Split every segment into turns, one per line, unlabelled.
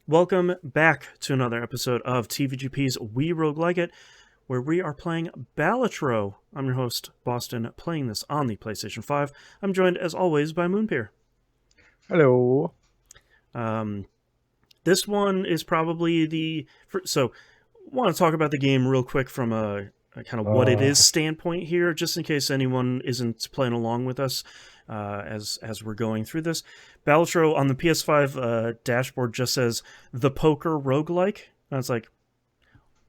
Welcome back to another episode of TVGP's We Roguelike It, where we are playing Balatro. I'm your host, Boston, playing this on the PlayStation 5. I'm joined, as always, by Moonpeer.
Hello.
This one is probably so, want to talk about the game real quick from a kind of what it is
Uh,
standpoint here, just in case anyone isn't playing along with us as we're going through this. Balatro on the PS5 dashboard just says the poker roguelike. And it's like,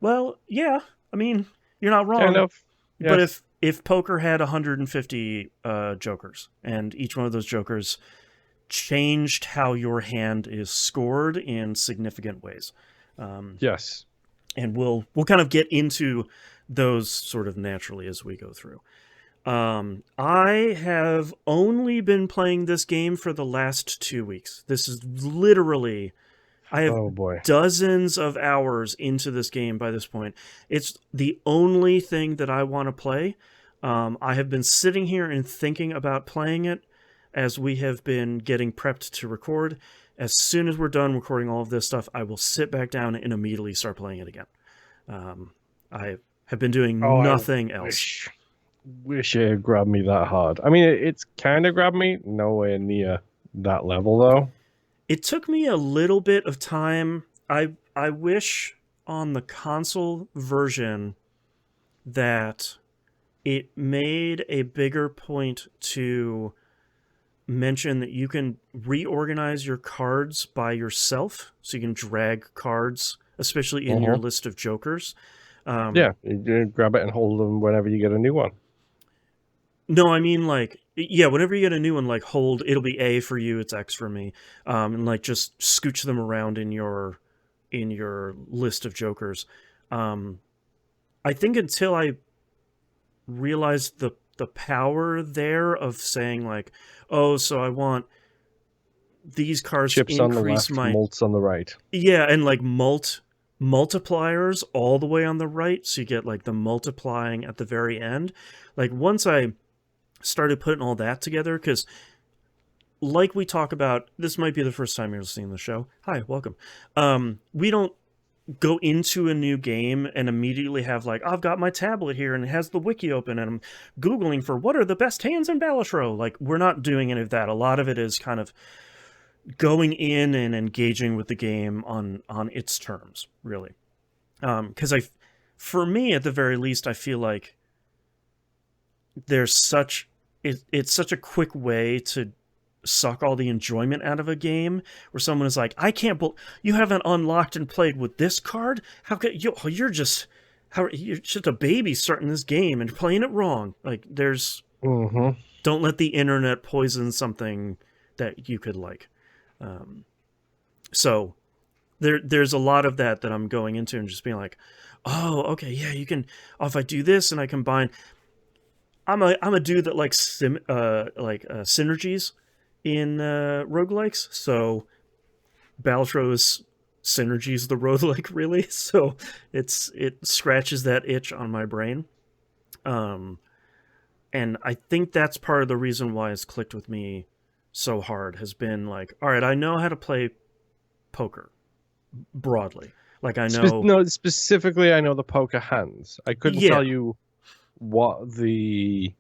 well, yeah, I mean, you're not
kind
wrong.
of.
But
Yes.
if poker had 150 jokers, and each one of those jokers changed how your hand is scored in significant ways,
Yes.
and we'll kind of get into those sort of naturally as we go through. I have only been playing this game for the last 2 weeks. This is literally, I have
Oh boy.
dozens of hours into this game by this point. It's the only thing that I want to play. I have been sitting here and thinking about playing it as we have been getting prepped to record. As soon as we're done recording all of this stuff, I will sit back down and immediately start playing it again. I have been doing
Oh, I
nothing else.
wish it had grabbed me that hard. I mean, it's kind of grabbed me. Nowhere near that level though.
It took me a little bit of time. I wish on the console version that it made a bigger point to mention that you can reorganize your cards by yourself, so you can drag cards, especially in your list of jokers.
Yeah, you grab it and hold them whenever you get a new one.
No, I mean, like, yeah, whenever you get a new one, like, hold, it'll be A for you, it's X for me, and like just scooch them around in your list of jokers. I think until I realized the power there of saying like, oh, so I want these cards to
Chips on the
increase
left,
my,
malts on the right.
yeah, and like multipliers all the way on the right, so you get like the multiplying at the very end. Like once I started putting all that together, because like we talk about, this might be the first time you're listening to the show. Hi, welcome. We don't go into a new game and immediately have like, I've got my tablet here and it has the wiki open and I'm Googling for what are the best hands in Balatro. Like, we're not doing any of that. A lot of it is kind of going in and engaging with the game on its terms, really. Because for me, at the very least, I feel like there's it's such a quick way to suck all the enjoyment out of a game, where someone is like, I can't believe you haven't unlocked and played with this card. How could you're just a baby starting this game and playing it wrong. Like,
Mm-hmm.
don't let the internet poison something that you could like. So there's a lot of that I'm going into and just being like, oh, okay, yeah, you can. Oh, if I do this and I combine, I'm a dude that likes synergies in roguelikes. So Balatro is synergies the roguelike, really. So it scratches that itch on my brain. And I think that's part of the reason why it's clicked with me so hard, has been like, all right, I know how to play poker broadly. Like, I know,
No, specifically, I know the poker hands. I couldn't
yeah,
tell you what the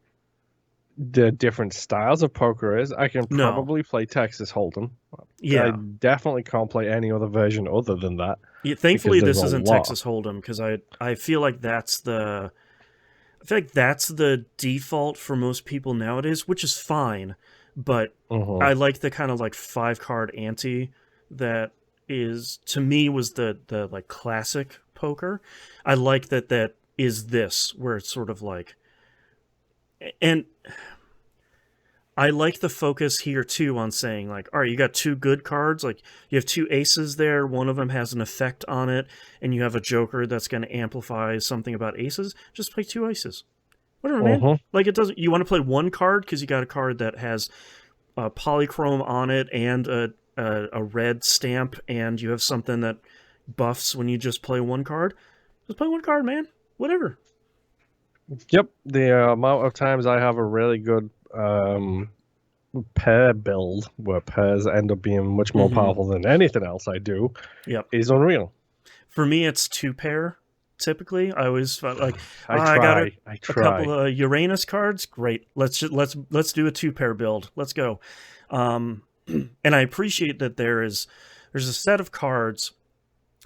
different styles of poker is. I can
no,
probably play Texas Hold'em. I
yeah.
definitely can't play any other version other than that
Yeah,
because
thankfully
there's
this
a
isn't
lot.
Texas Hold'em, because I feel like that's the default for most people nowadays, which is fine. But
Hmm.
I like the kind of like 5 card ante that is, to me, was the like classic poker. I like that is this, where it's sort of like, and I like the focus here too on saying like, all right, you got 2 good cards, like you have 2 aces there, one of them has an effect on it, and you have a joker that's going to amplify something about aces. Just play 2 aces. Whatever, man.
Hmm.
Like, it doesn't. You want to play one card because you got a card that has a polychrome on it and a red stamp, and you have something that buffs when you just play one card. Just play one card, man. Whatever.
Yep, the amount of times I have a really good pair build, where pairs end up being much more
Hmm.
powerful than anything else I do,
Yep.
is unreal.
For me, it's two pair. Typically, I always felt like,
I
I got
I
a couple
try.
of Uranus cards. Great. Let's do a two pair build. Let's go. Um, and I appreciate that there's a set of cards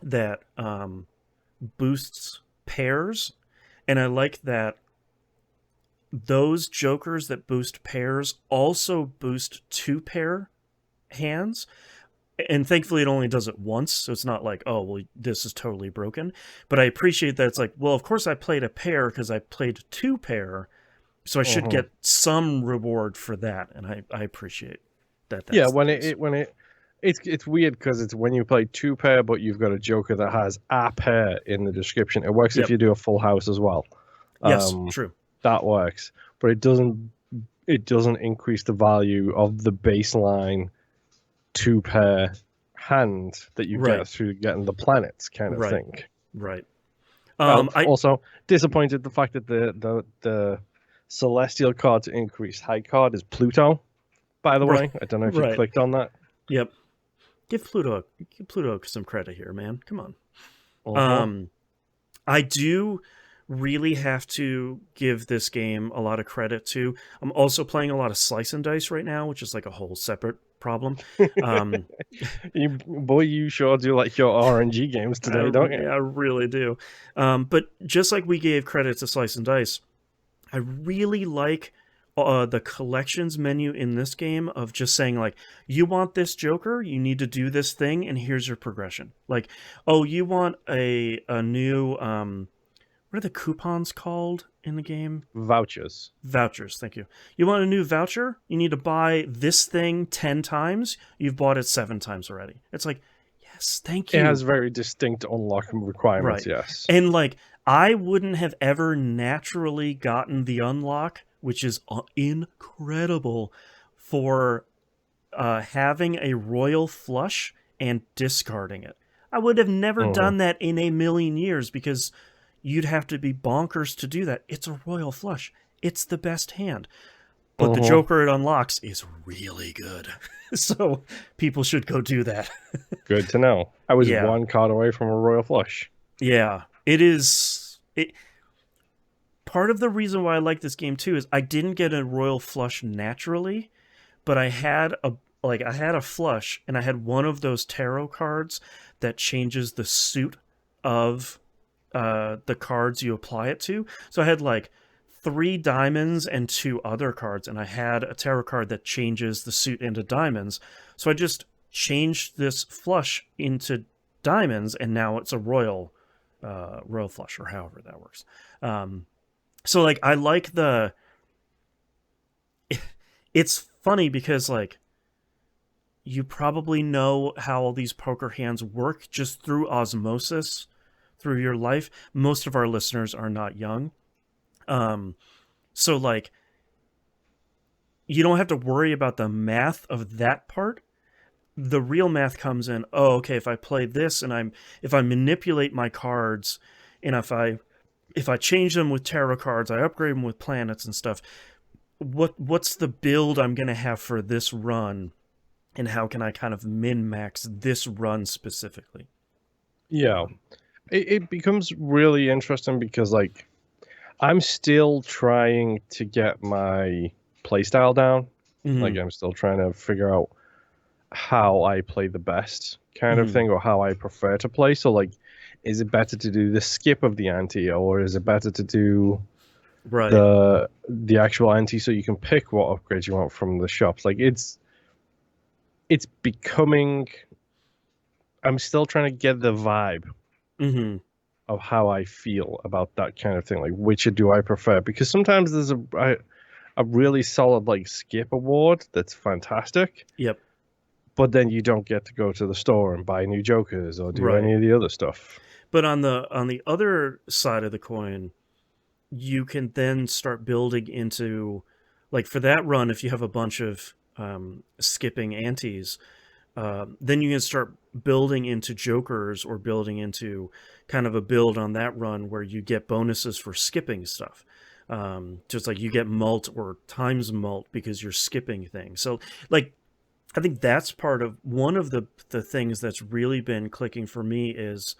that boosts pairs, and I like that those jokers that boost pairs also boost two pair hands. And thankfully it only does it once, so it's not like, oh well, this is totally broken. But I appreciate that it's like, well, of course I played a pair because I played two pair, so I should
Hmm.
get some reward for that, and I appreciate that
Yeah,
that's the case.
it's weird because it's when you play two pair, but you've got a Joker that has a pair in the description. It works if
Yep.
you do a full house as well.
Yes,
Um,
true.
that works, but it doesn't increase the value of the baseline two pair hand that you
Right.
get through getting the planets kind of
Right.
thing.
Right. I
Also disappointed the fact that the celestial card to increase high card is Pluto. By the
right.
way, I don't know if you
Right.
clicked on that.
Yep. Give Pluto some credit here, man. Come on.
Uh-huh.
Um I do really have to give this game a lot of credit to. I'm also playing a lot of slice and dice right now, which is like a whole separate problem. Um,
You sure do like your RNG games today, don't you?
I really do. But just like we gave credit to slice and dice, I really like the collections menu in this game of just saying like, you want this Joker, you need to do this thing, and here's your progression. Like, oh, you want a new what are the coupons called in the game?
Vouchers.
Vouchers, thank you. You want a new voucher? You need to buy this thing 10 times. You've bought it 7 times already. It's like, yes, thank
It has
you.
very distinct unlock requirements,
Right.
yes.
And like, I wouldn't have ever naturally gotten the unlock, which is incredible, for having a royal flush and discarding it. I would have never
Hmm.
done that in a million years because you'd have to be bonkers to do that. It's a royal flush. It's the best hand. But the
Hmm.
Joker it unlocks is really good. So people should go do that.
Good to know. I was
Yeah.
one card away from a royal flush.
Yeah. It is it part of the reason why I like this game too is I didn't get a royal flush naturally, but I had a flush and I had one of those tarot cards that changes the suit of the cards you apply it to. So I had like 3 diamonds and 2 other cards, and I had a tarot card that changes the suit into diamonds. So I just changed this flush into diamonds, and now it's a royal flush, or however that works. So like I like the. It's funny because like you probably know how all these poker hands work just through osmosis through your life. Most of our listeners are not young. Um, so like you don't have to worry about the math of that part. The real math comes in, oh, okay, if I play this and if I manipulate my cards and if I change them with tarot cards, I upgrade them with planets and stuff, what's the build I'm gonna have for this run and how can I kind of min max this run specifically?
Yeah. It becomes really interesting because like I'm still trying to get my playstyle down. Like
Mm-hmm.
I'm still trying to figure out how I play the best kind of
Mm-hmm.
thing or how I prefer to play. So like is it better to do the skip of the ante or is it better to do
Right.
the actual ante so you can pick what upgrades you want from the shops? Like it's becoming I'm still trying to get the vibe
Mm-hmm.
of how I feel about that kind of thing. Like which do I prefer? Because sometimes there's a really solid like skip award that's fantastic,
Yep.
but then you don't get to go to the store and buy new jokers or do
Right.
any of the other stuff.
But on the other side of the coin, you can then start building into, like, for that run, if you have a bunch of skipping antes, then you can start building into jokers or building into kind of a build on that run where you get bonuses for skipping stuff. Just like you get mult or times mult because you're skipping things. So like I think that's part of one of the things that's really been clicking for me is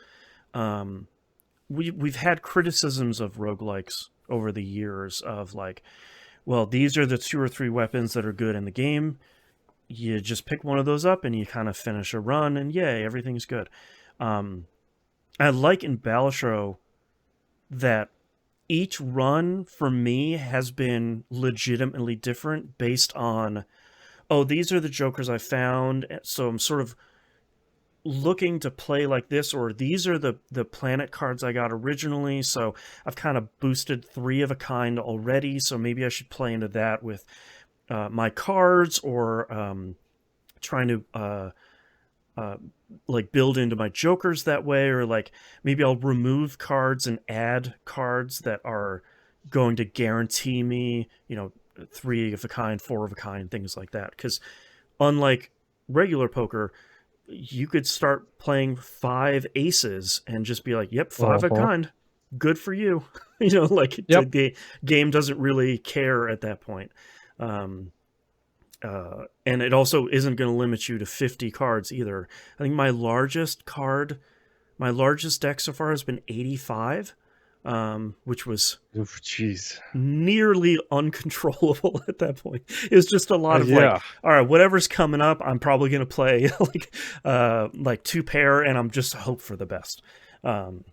we've had criticisms of roguelikes over the years of like, well, these are the 2 or 3 weapons that are good in the game. You just pick one of those up and you kind of finish a run, and yay, everything's good. Um, I like in Balatro that each run for me has been legitimately different based on, oh, these are the jokers I found, so I'm sort of looking to play like this, or these are the planet cards I got originally, so I've kind of boosted 3 of a kind already, so maybe I should play into that with my cards, or trying to uh, like build into my jokers that way, or like maybe I'll remove cards and add cards that are going to guarantee me, 3 of a kind, 4 of a kind, things like that. Because unlike regular poker, you could start playing 5 aces and just be like, yep, 5 of a
Uh-huh.
kind, good for you. Like
Yep.
the game doesn't really care at that point. Um, and it also isn't going to limit you to 50 cards either. I think my largest deck so far has been 85, which was
Oof, jeez.
nearly uncontrollable at that point. It was just a lot of like,
Yeah.
all right, whatever's coming up, I'm probably going to play like 2 pair, and I'm just hope for the best. Um,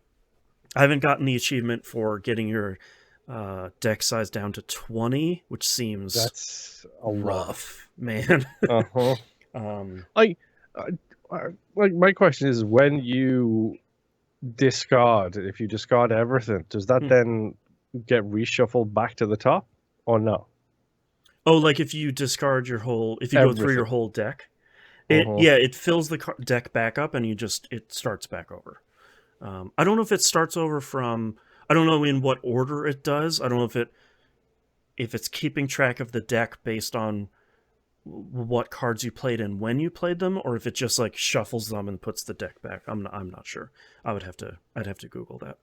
I haven't gotten the achievement for getting your deck size down to 20, which seems
That's a lot.
rough, man.
Uh-huh.
um,
Like, like my question is, when you discard, if you discard everything, does that
hmm.
then get reshuffled back to the top, or no?
Oh, like if you discard your whole, if you go through your
Everything.
whole deck,
Uh-huh.
it fills the deck back up, and it starts back over. I don't know if it starts over from. I don't know in what order it does. I don't know if it's keeping track of the deck based on what cards you played and when you played them, or if it just like shuffles them and puts the deck back. I'm not sure. I'd have to Google that.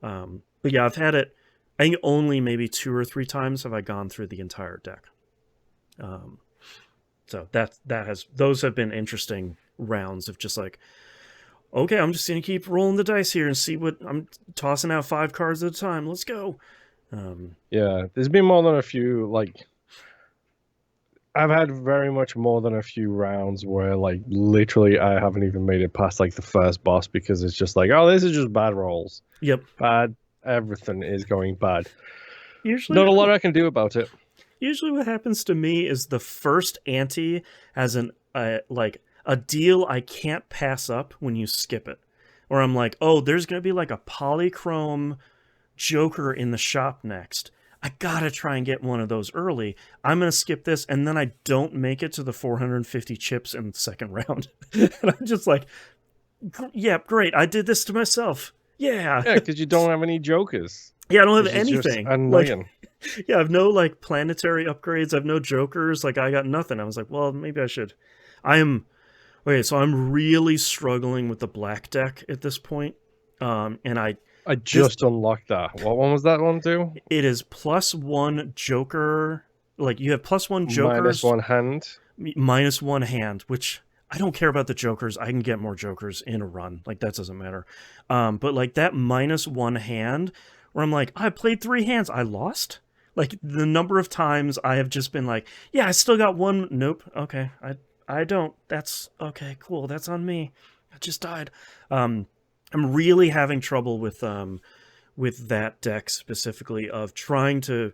But yeah, I've had it. I think only maybe 2 or 3 times have I gone through the entire deck. Um, so those have been interesting rounds of just like, okay, I'm just gonna keep rolling the dice here and see what I'm tossing out 5 cards at a time. Let's go. Um,
Yeah, there's been more than a few, like, I've had very much more than a few rounds where, like, literally I haven't even made it past, like, the first boss because it's just like, oh, this is just bad rolls.
yep.
Bad. Everything is going bad.
Usually,
Not a lot I can do about it.
usually what happens to me is the first ante has like a deal I can't pass up when you skip it. Or I'm like, oh, there's gonna be like a polychrome Joker in the shop next. I gotta try and get one of those early. I'm gonna skip this, and then I don't make it to the 450 chips in the second round. And I'm just like, yeah, great. I did this to myself. Yeah.
Yeah, because you don't have any jokers,
Yeah, I don't have
which is just
anything. Like,
annoying.
yeah, I have no like planetary upgrades. I have no jokers. Like, I got nothing. I was like, well, maybe I should. I am okay. So I'm really struggling with the black deck at this point. And
I
this
just unlocked that. What one was that one too?
it is +1 joker. Like you have +1
Minus
jokers,
one hand.
-1 hand, which I don't care about the jokers. I can get more jokers in a run. Like that doesn't matter. But like that -1 hand, where I'm like, I played 3 hands, I lost. Like the number of times I have just been like, yeah, I still got one. Nope. Okay, I don't. That's okay. Cool. That's on me. I just died. Um, I'm really having trouble with that deck specifically of trying to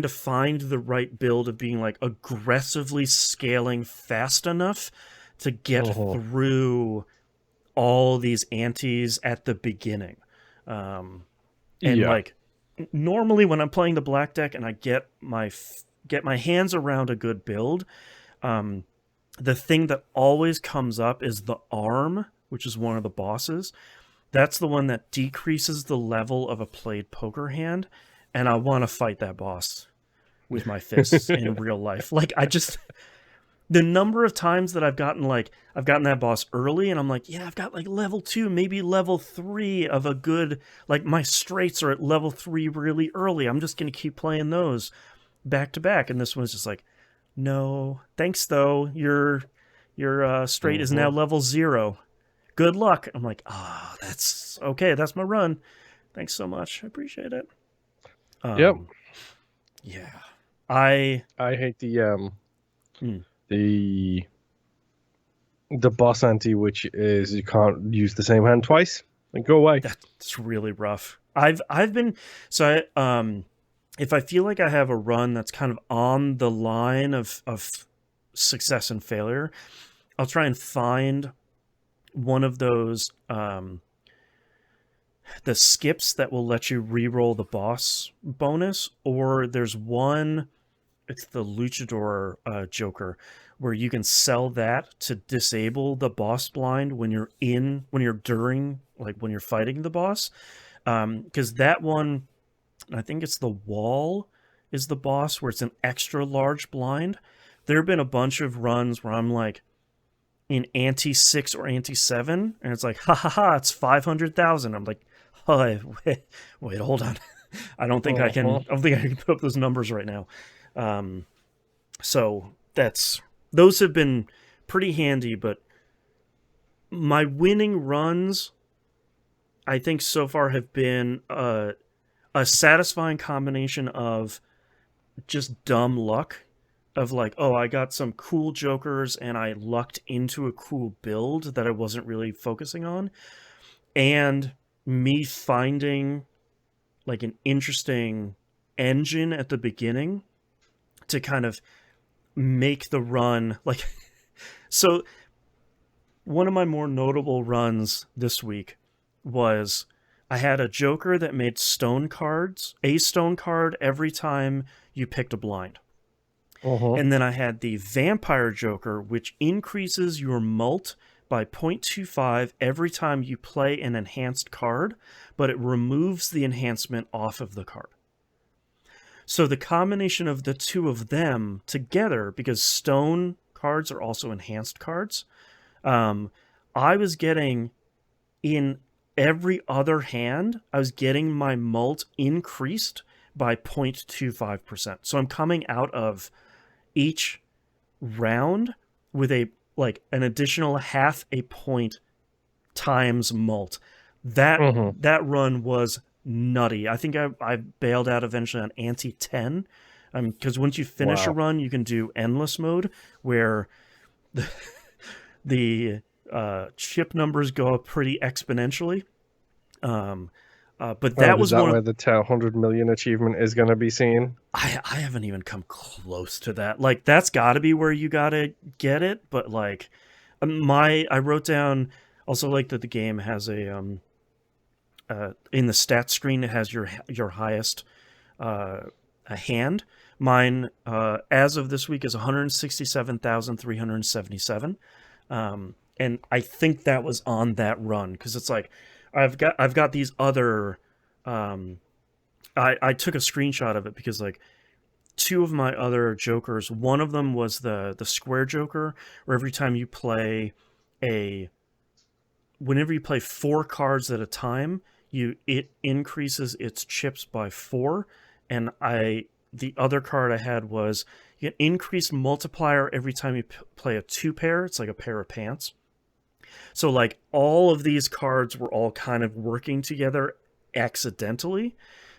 find the right build of being like aggressively scaling fast enough to get
Uh-huh.
through all these antes at the beginning. Um, and
Yeah.
like normally when I'm playing the black deck and I get my hands around a good build, um, the thing that always comes up is the arm, which is one of the bosses. That's the one that decreases the level of a played poker hand, and I want to fight that boss with my fists in real life. Like I just the number of times that I've gotten that boss early and I'm like, yeah, I've got like level 2, maybe level 3 of a good, like my straights are at level 3 really early. I'm just going to keep playing those back to back, and this one's just like, no, thanks though. Your straight is now
Hmm.
level 0. Good luck. I'm like, that's okay. That's my run. Thanks so much. I appreciate it.
Yep.
Um, yeah. I
I hate
hmm,
the the boss anti, which is you can't use the same hand twice. Like, go away.
that's really rough. I've been so if I feel like I have a run that's kind of on the line of success and failure, I'll try and find one of those the skips that will let you re-roll the boss bonus, or there's one, it's the luchador joker, where you can sell that to disable the boss blind when you're during, like when you're fighting the boss, because that one, I think it's the wall is the boss where it's an extra large blind. There have been a bunch of runs where I'm like in ante 6 or ante 7, and it's like, ha ha ha, it's 500,000. I'm like, oh, wait, hold on.
Uh-huh.
I don't think I can put up those numbers right now. Um, so those have been pretty handy, but my winning runs, I think so far have been a satisfying combination of just dumb luck, of like, oh, I got some cool jokers and I lucked into a cool build that I wasn't really focusing on, and me finding like an interesting engine at the beginning to kind of make the run like so one of my more notable runs this week was I had a joker that made stone cards, a stone card every time you picked a blind.
Uh-huh.
And then I had the Vampire Joker, which increases your mult by 0.25 every time you play an enhanced card, but it removes the enhancement off of the card. So the combination of the two of them together, because stone cards are also enhanced cards, um, I was getting in every other hand, I was getting my mult increased by 0.25%. So I'm coming out of each round with a like an additional half a point times mult.
Uh-huh.
That run was nutty. I think I bailed out eventually on ante 10, because once you finish a
Wow.
run, you can do endless mode where the chip numbers go up pretty exponentially. Um, but
Oh,
that
is
was
that
one
where
of
the 100 million achievement is going to be seen?
I haven't even come close to that. Like that's got to be where you got to get it, but like my I wrote down also like that the game has in the stat screen it has your highest uh a hand. Mine as of this week is 167,377. And I think that was on that run cuz it's like I've got these other um I took a screenshot of it because like two of my other jokers, one of them was the square joker, where every time you play a whenever you play 4 cards at a time, it increases its chips by 4. And I the other card I had was you get increased multiplier every time you play a 2 pair. It's like a pair of pants. So like all of these cards were all kind of working together accidentally,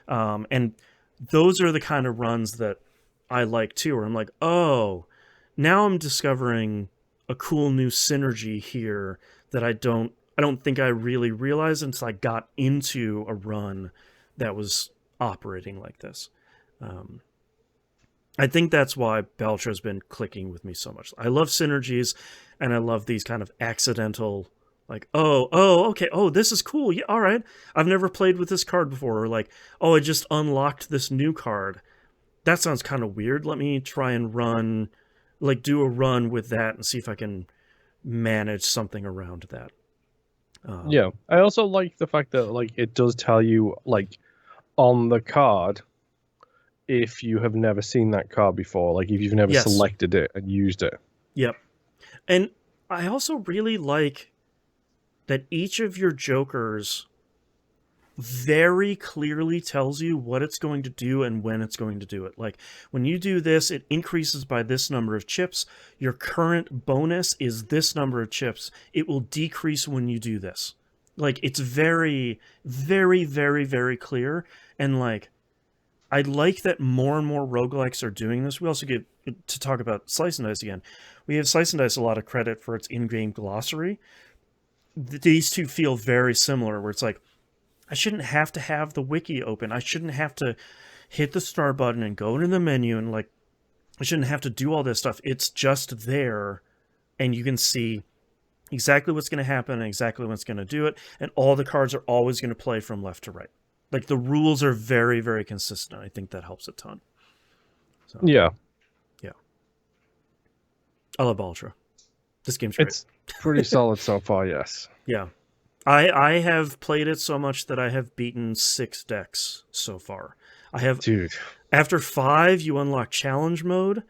and those are the kind of runs that I like too. Where I'm like, oh, now I'm discovering a cool new synergy here that I don't think I really realized until I got into a run that was operating like this. Um, I think that's why Balatro has been clicking with me so much. I love synergies, and I love these kind of accidental, like, okay, oh, this is cool. Yeah, all right. I've never played with this card before. Or like, oh, I just unlocked this new card. That sounds kind of weird. Let me try and do a run with that and see if I can manage something around that.
Yeah.
Um,
I also like the fact that like it does tell you like on the card if you have never seen that card before, like if you've never
yes,
selected it and used it.
Yep. And I also really like that each of your jokers very clearly tells you what it's going to do and when it's going to do it. Like, when you do this, it increases by this number of chips. Your current bonus is this number of chips. It will decrease when you do this. Like, it's very, very, very, very clear. And, like, I like that more and more roguelikes are doing this. We also get to talk about Slice and Dice again. We have Slice and Dice a lot of credit for its in-game glossary. These two feel very similar, where it's like, I shouldn't have to have the wiki open. I shouldn't have to hit the start button and go into the menu and, like, I shouldn't have to do all this stuff. It's just there, and you can see exactly what's going to happen and exactly what's going to do it, and all the cards are always going to play from left to right. Like, the rules are very, very consistent. I think that helps a ton. So,
Yeah.
Yeah. I love Balatro. This game's great.
It's pretty solid so far, yes.
Yeah. I have played it so much that I have beaten 6 decks so far. I have,
Dude.
after 5, you unlock challenge mode.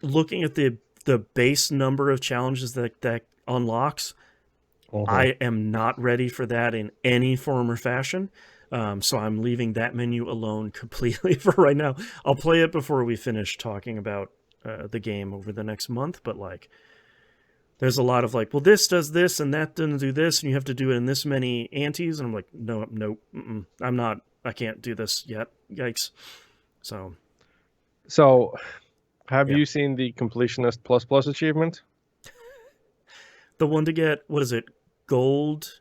Looking at the base number of challenges that unlocks, I am not ready for that in any form or fashion. So I'm leaving that menu alone completely for right now. I'll play it before we finish talking about the game over the next month, but, like, there's a lot of, like, well, this does this and that doesn't do this, and you have to do it in this many antes, and I'm like, no, I can't do this yet. Yikes. So
have you seen the Completionist Plus achievement?
The one to get, what is it, gold?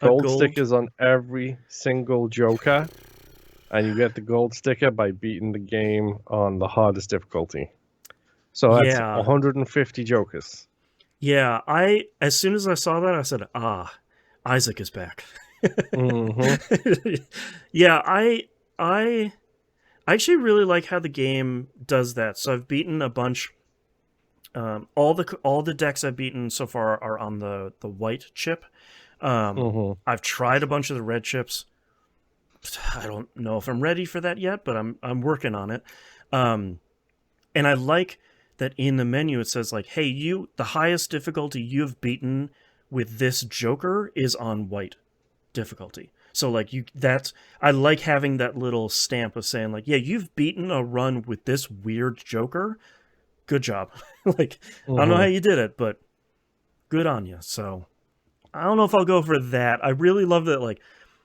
Gold stickers on every single joker, and you get the gold sticker by beating the game on the hardest difficulty. So that's 150 jokers.
Yeah, as soon as I saw that, I said, Isaac is back. Yeah, I actually really like how the game does that. So I've beaten a bunch. All the decks I've beaten so far are on the white chip. I've tried a bunch of the red chips. I don't know if I'm ready for that yet, but I'm working on it. And I like that in the menu it says, like, hey, the highest difficulty you've beaten with this joker is on white difficulty. So, like, I like having that little stamp of saying, like, yeah, you've beaten a run with this weird joker. Good job. Like, I don't know how you did it, but good on you. So I don't know if I'll go for that. I really love that, like,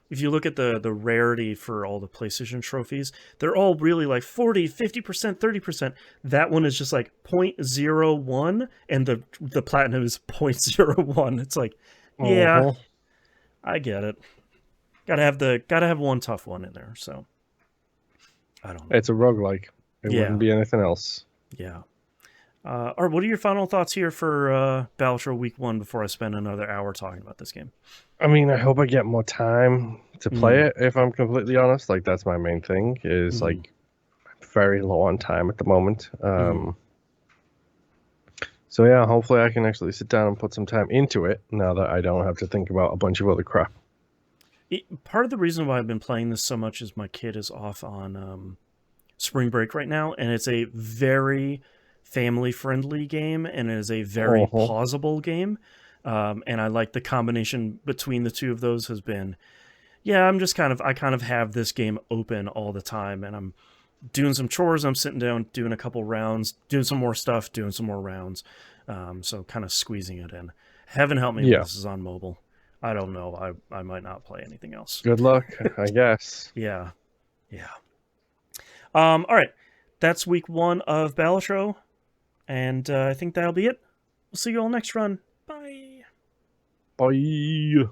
if you look at the rarity for all the PlayStation trophies, they're all really like 40, 50%, 30%. That one is just like 0.01, and the platinum is 0.01. It's like, yeah, I get it. Gotta have one tough one in there. So I don't know.
It's a roguelike. It wouldn't be anything else.
Yeah. All right, what are your final thoughts here for Balatro Week 1 before I spend another hour talking about this game?
I mean, I hope I get more time to play it, if I'm completely honest. Like, that's my main thing, is, like, very low on time at the moment. So, yeah, hopefully I can actually sit down and put some time into it now that I don't have to think about a bunch of other crap.
Part of the reason why I've been playing this so much is my kid is off on spring break right now, and it's a very family-friendly game, and it is a very pausable game. And I like the combination between the two of those has been, I kind of have this game open all the time, and I'm doing some chores, I'm sitting down, doing a couple rounds, doing some more stuff, doing some more rounds. So kind of squeezing it in. Heaven help me if this is on mobile. I don't know. I might not play anything else.
Good luck, I guess.
Yeah. All right. That's week 1 of Balatro. And I think that'll be it. We'll see you all next run. Bye.
Bye.